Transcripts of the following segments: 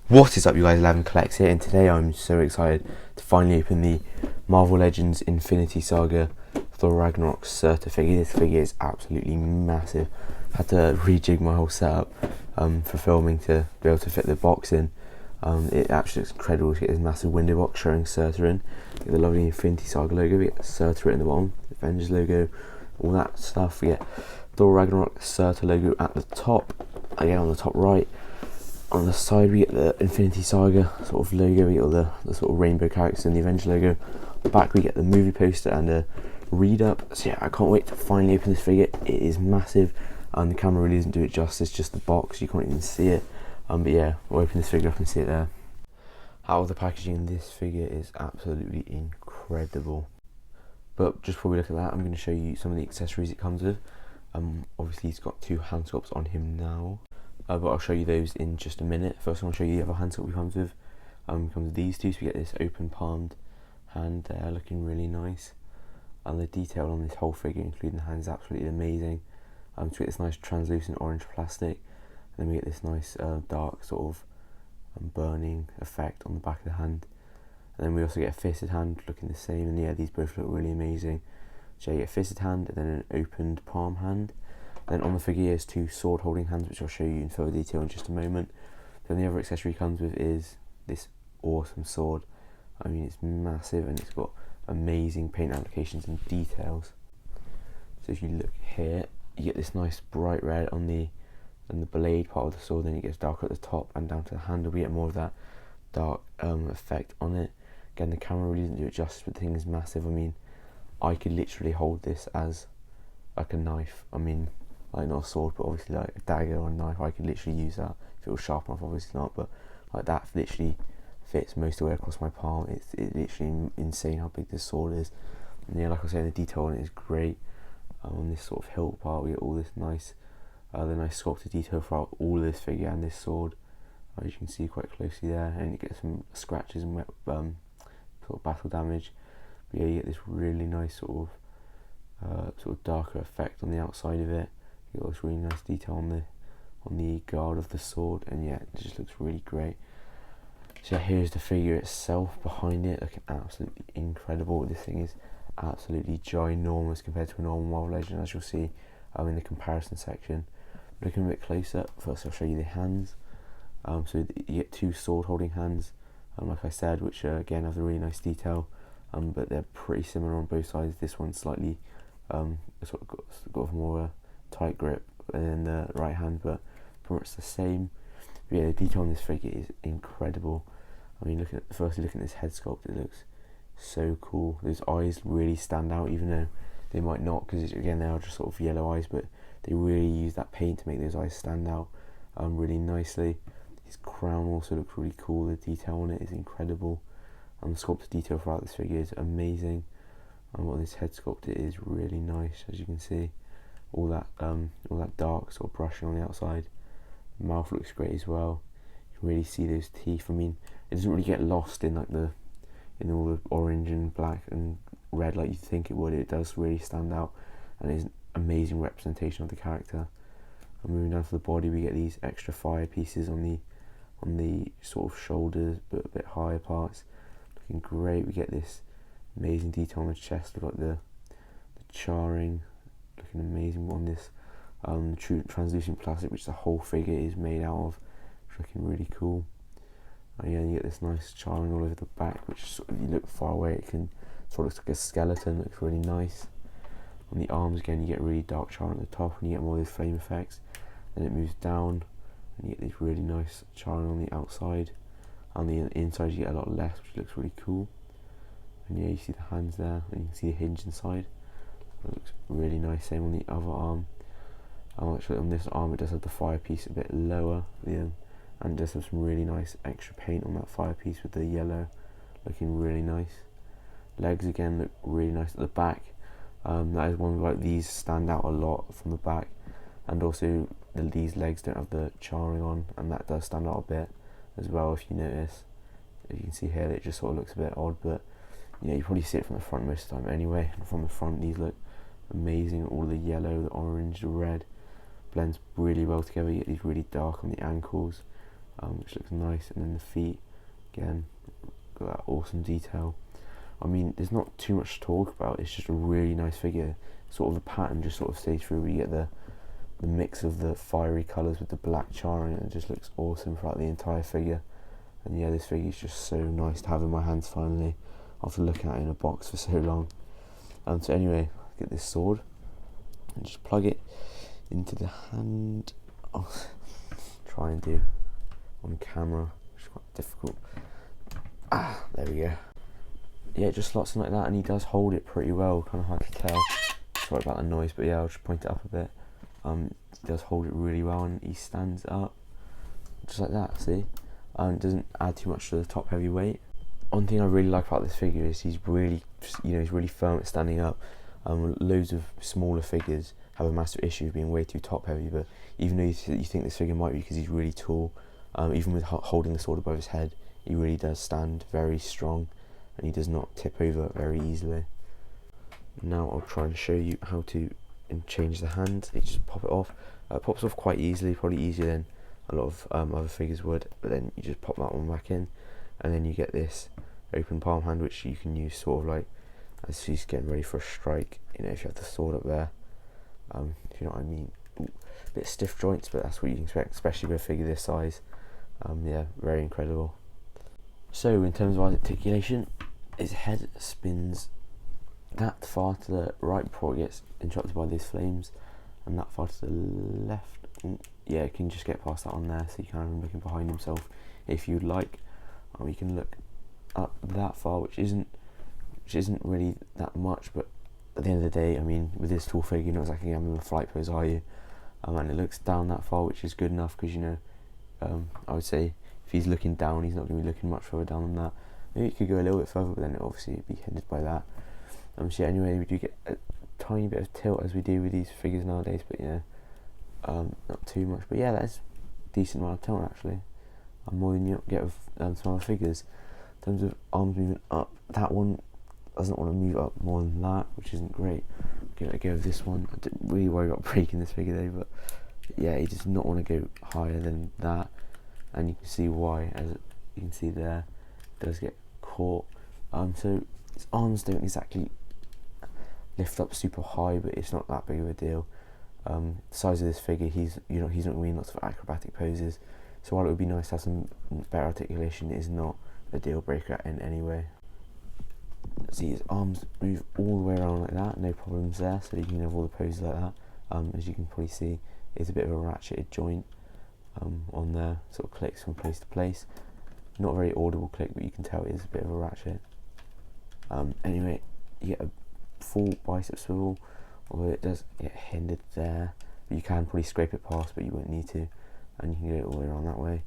What is up, you guys? 11 Collects here, and today I'm so excited to finally open the Marvel Legends Infinity Saga Thor Ragnarok Surtur figure. This figure is absolutely massive. I had to rejig my whole setup for filming to be able to fit the box in. It actually looks incredible to get this massive window box showing Surtur in. Get the lovely Infinity Saga logo, we get Surtur in the bottom, the Avengers logo, all that stuff. We get Thor Ragnarok Surtur logo at the top, again on the top right. On the side we get the Infinity Saga sort of logo, we get all the sort of rainbow characters and the Avenger logo. On the back we get the movie poster and a read up. So yeah, I can't wait to finally open this figure. It is massive and the camera really doesn't do it justice, just the box, you can't even see it. But yeah, we'll open this figure up and see it there. Out of the packaging, this figure is absolutely incredible. But just before we look at that, I'm going to show you some of the accessories it comes with. Obviously he's got two hand sculpts on him now. But I'll show you those in just a minute. First I want to show you the other hand sculpt he comes with. Comes with these two, so we get this open palmed hand there, looking really nice. And the detail on this whole figure, including the hand, is absolutely amazing. So we get this nice translucent orange plastic, and then we get this nice dark sort of burning effect on the back of the hand. And then we also get a fisted hand looking the same, and yeah, these both look really amazing. So you get a fisted hand and then an opened palm hand. Then on the figure is two sword holding hands, which I'll show you in further detail in just a moment. Then the other accessory he comes with is this awesome sword. I mean, it's massive and it's got amazing paint applications and details. So if you look here, you get this nice bright red on the blade part of the sword, then it gets darker at the top and down to the handle. We get more of that dark effect on it. Again, the camera really doesn't do it justice, but the thing is massive. I mean, I could literally hold this as like a knife. I mean, like not a sword, but obviously like a dagger or a knife. I could literally use that if it was sharp enough, obviously not, but like that literally fits most of the way across my palm. It's literally insane how big this sword is. And yeah, like I was saying, the detail on it is great. On this sort of hilt part, we get all this nice, the nice sculpted detail throughout all of this figure and this sword. As you can see quite closely there, and you get some scratches and wet, sort of battle damage. But yeah, you get this really nice sort of darker effect on the outside of it. You got this really nice detail on the guard of the sword, and yeah, it just looks really great. So here's the figure itself behind it, looking absolutely incredible. This thing is absolutely ginormous compared to a normal Marvel Legend, as you'll see in the comparison section. Looking a bit closer, first I'll show you the hands. So you get two sword holding hands, like I said, which again have a really nice detail, but they're pretty similar on both sides. This one's slightly sort of got more tight grip in the right hand, but pretty much the same. But yeah, the detail on this figure is incredible. I mean, firstly looking at this head sculpt, it looks so cool. Those eyes really stand out, even though they might not, because again they are just sort of yellow eyes, but they really use that paint to make those eyes stand out really nicely. His crown also looks really cool. The detail on it is incredible, and the sculpted detail throughout this figure is amazing. And what this head sculpt is really nice, as you can see. All that dark sort of brushing on the outside. The mouth looks great as well. You can really see those teeth. I mean, it doesn't really get lost in like in all the orange and black and red like you think it would. It does really stand out, and it's an amazing representation of the character. And moving down to the body, we get these extra fire pieces on the sort of shoulders, but a bit higher parts. Looking great. We get this amazing detail on the chest. We've got the charring, looking amazing on this true translucent plastic, which the whole figure is made out of. It's looking really cool. And yeah, you get this nice charring all over the back, which sort of, you look far away, it can sort of looks like a skeleton. Looks really nice. On the arms again, you get really dark charring at the top, and you get more of those flame effects. Then it moves down, and you get these really nice charring on the outside. On the inside, you get a lot less, which looks really cool. And yeah, you see the hands there, and you can see the hinge inside. It looks really nice. Same on the other arm. Actually, on this arm, it does have the fire piece a bit lower, and it does have some really nice extra paint on that fire piece with the yellow, looking really nice. Legs again look really nice at the back. That is one like these stand out a lot from the back, and also these legs don't have the charring on, and that does stand out a bit as well. If you notice, if you can see here, it just sort of looks a bit odd, but you know, you probably see it from the front most of the time anyway. And from the front, these look amazing. All the yellow, the orange, the red blends really well together. You get these really dark on the ankles, which looks nice. And then the feet, again, got that awesome detail. I mean, there's not too much to talk about. It's just a really nice figure. Sort of the pattern just sort of stays through. We get the mix of the fiery colours with the black char in it. It just looks awesome throughout the entire figure. And yeah, this figure is just so nice to have in my hands finally, after looking at it in a box for so long. So anyway, get this sword and just plug it into the hand. I'll try and do on camera, which is quite difficult. There we go. Yeah, it just slots in like that, and he does hold it pretty well. Kind of hard to tell. Sorry about the noise, but yeah, I'll just point it up a bit. He does hold it really well, and he stands up just like that. See, it doesn't add too much to the top heavy weight. One thing I really like about this figure is he's really, he's really firm at standing up. Loads of smaller figures have a massive issue of being way too top heavy, but even though you think this figure might be because he's really tall, even with holding the sword above his head, he really does stand very strong, and he does not tip over very easily. Now I'll try and show you how to change the hand. You just pop it off. It pops off quite easily, probably easier than a lot of other figures would, but then you just pop that one back in, and then you get this open palm hand, which you can use sort of like as he's getting ready for a strike, if you have the sword up there, if you know what I mean. Ooh, a bit stiff joints, but that's what you can expect, especially with a figure this size. Yeah, very incredible. So in terms of articulation, his head spins that far to the right before it gets interrupted by these flames, and that far to the left. Yeah, you can just get past that on there, so you can have him looking behind himself if you'd like. You can look up that far, which isn't really that much, but at the end of the day, I mean, with this tall figure, you're not exactly having a flight pose, are you? And it looks down that far, which is good enough, because I would say if he's looking down, he's not going to be looking much further down than that. Maybe it could go a little bit further, but then it obviously would be hindered by that. So yeah, anyway, we do get a tiny bit of tilt as we do with these figures nowadays, but not too much. But yeah, that's a decent amount of tilt actually. More than you get with some other figures. In terms of arms moving up, that one doesn't want to move up more than that, which isn't great. Give it a go with this one. I didn't really worry about breaking this figure though, but yeah, he does not want to go higher than that, and you can see why, as you can see there, it does get caught. So his arms don't exactly lift up super high, but it's not that big of a deal. The size of this figure, he's not doing lots of acrobatic poses, so while it would be nice to have some better articulation, it is not a deal breaker in any way. See, his arms move all the way around like that, no problems there, so you can have all the poses like that. As you can probably see, it's a bit of a ratcheted joint on there, sort of clicks from place to place. Not a very audible click, but you can tell it is a bit of a ratchet. Anyway, you get a full bicep swivel, although it does get hindered there, but you can probably scrape it past, but you won't need to, and you can get it all the way around that way.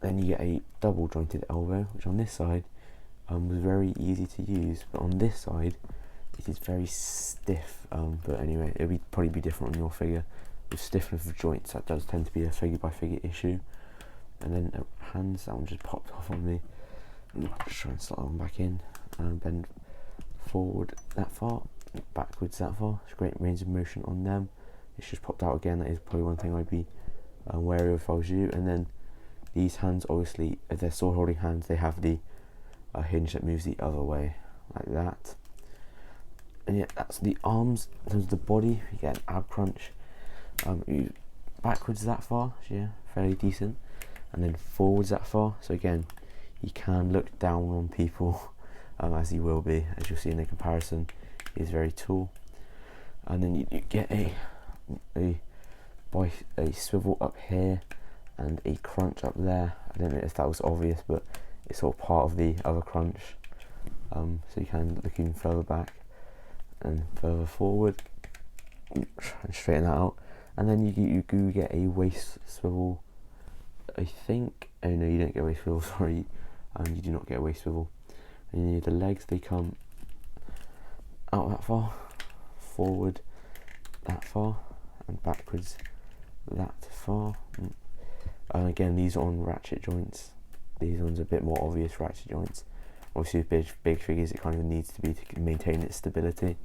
Then you get a double jointed elbow, which on this side was very easy to use, but on this side it is very stiff. But anyway, it'll probably be different on your figure. With stiffness of joints, that does tend to be a figure by figure issue. And then hands, that one just popped off on me. I'll just try and slot that one back in, and bend forward that far, backwards that far. It's great range of motion on them. It's just popped out again. That is probably one thing I'd be wary of if I was you. And then these hands, obviously, if they're sword holding hands, they have the hinge that moves the other way, like that. And yeah, that's the arms. In terms of the body, you get an ab crunch. You backwards that far, so yeah, fairly decent. And then forwards that far. So again, he can look down on people, as he will be, as you'll see in the comparison. He is very tall. And then you get a swivel up here and a crunch up there. I don't know if that was obvious, but it's sort of part of the other crunch. So you can look even further back and further forward, and straighten that out. And then you do get a waist swivel, I think. Oh no, you don't get a waist swivel, sorry. You do not get a waist swivel. And the legs, they come out that far, forward that far, and backwards that far. And again, these are on ratchet joints. These ones are a bit more obvious ratchet joints. Obviously with big figures, it kind of needs to be to maintain its stability.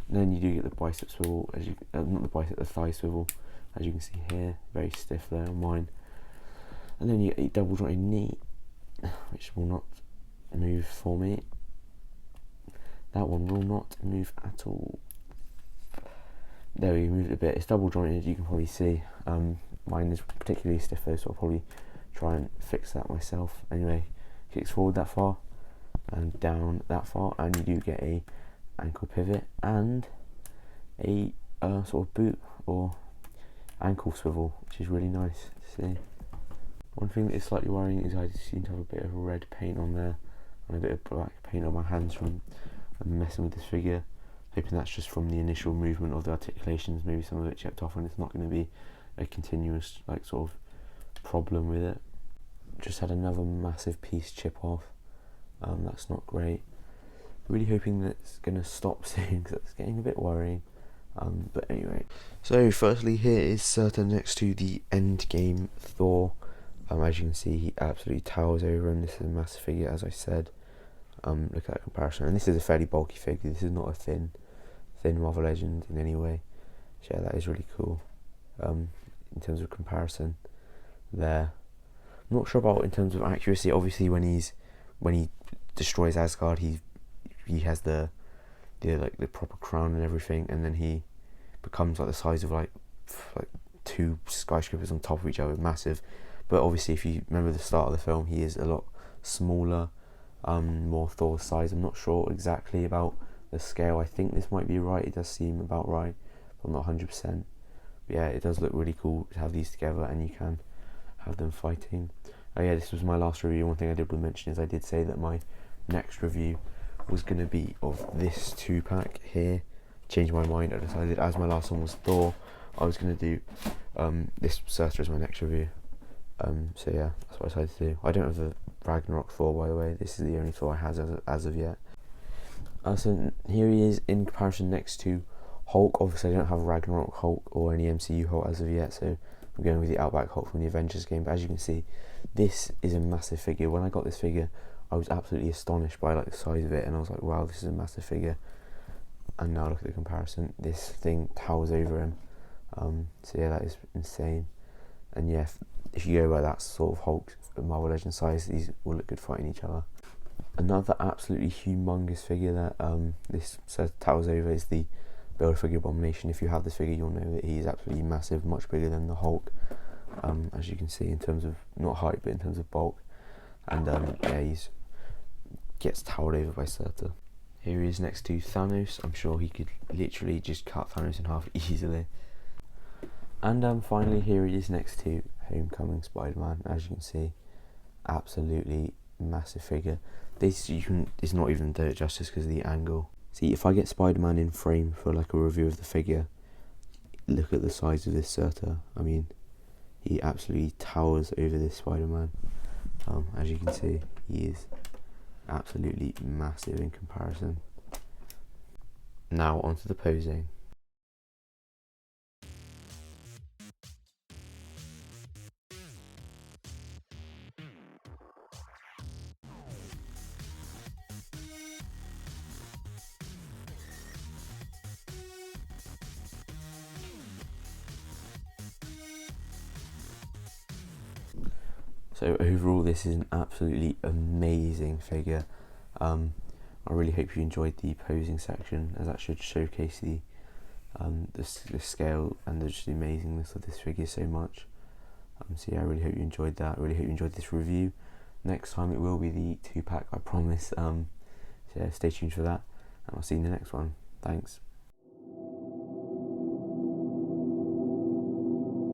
And then you do get the bicep swivel, not the bicep, the thigh swivel, as you can see here, very stiff there on mine. And then you get a double jointed knee, which will not move for me. That one will not move at all. There we moved a bit. It's double jointed, you can probably see. Mine is particularly stiff though, so I'll probably try and fix that myself. Anyway, kicks forward that far and down that far, and you do get a ankle pivot and a sort of boot or ankle swivel, which is really nice to see. One thing that is slightly worrying is I seem to have a bit of red paint on there and a bit of black paint on my hands from messing with this figure. Hoping that's just from the initial movement of the articulations, maybe some of it chipped off and it's not going to be a continuous like sort of problem with it. Just had another massive piece chip off. That's not great. Really hoping that it's going to stop soon because it's getting a bit worrying. But anyway, so firstly here is Surtur next to the Endgame Thor. As you can see, he absolutely towers over him. This is a massive figure, as I said. Look at that comparison, and this is a fairly bulky figure. This is not a thin Marvel Legend in any way. So yeah, that is really cool. In terms of comparison, there. I'm not sure about in terms of accuracy. Obviously, when he destroys Asgard, he has the proper crown and everything, and then he becomes like the size of like two skyscrapers on top of each other, massive. But obviously, if you remember the start of the film, he is a lot smaller, more Thor's size. I'm not sure exactly about the scale. I think this might be right. It does seem about right, but I'm not 100%. But yeah, it does look really cool to have these together, and you can have them fighting. Oh yeah, this was my last review. One thing I did want to mention is I did say that my next review was going to be of this 2-pack here. Changed my mind. I decided, as my last one was Thor, I was going to do this Surtur as my next review. So yeah, that's what I decided to do. I don't have the Ragnarok Thor, by the way. This is the only Thor I have as of yet. So here he is in comparison next to Hulk. Obviously I don't have Ragnarok Hulk or any MCU Hulk as of yet, so I'm going with the Outback Hulk from the Avengers game. But as you can see, this is a massive figure. When I got this figure, I was absolutely astonished by like the size of it, and I was like, wow, this is a massive figure. And now look at the comparison. This thing towers over him. So yeah, that is insane. And yeah, if you go by that sort of Hulk Marvel Legends size, these will look good fighting each other. Another absolutely humongous figure that this towers over is the Build-A-Figure Abomination. If you have this figure, you'll know that he's absolutely massive, much bigger than the Hulk, as you can see, in terms of not height but in terms of bulk. And yeah, he gets towered over by Surtur. Here he is next to Thanos. I'm sure he could literally just cut Thanos in half easily. And finally, here he is next to Homecoming Spider-Man. As you can see, absolutely massive figure. This it's not even done it justice because of the angle. See, if I get Spider-Man in frame for like a review of the figure, look at the size of this Surtur. I mean, he absolutely towers over this Spider-Man. As you can see, he is absolutely massive in comparison. Now onto the posing. So overall, this is an absolutely amazing figure. I really hope you enjoyed the posing section, as that should showcase the scale and just the amazingness of this figure so much. So yeah, I really hope you enjoyed that. I really hope you enjoyed this review. Next time it will be the 2-pack, I promise. So yeah, stay tuned for that, and I'll see you in the next one. Thanks.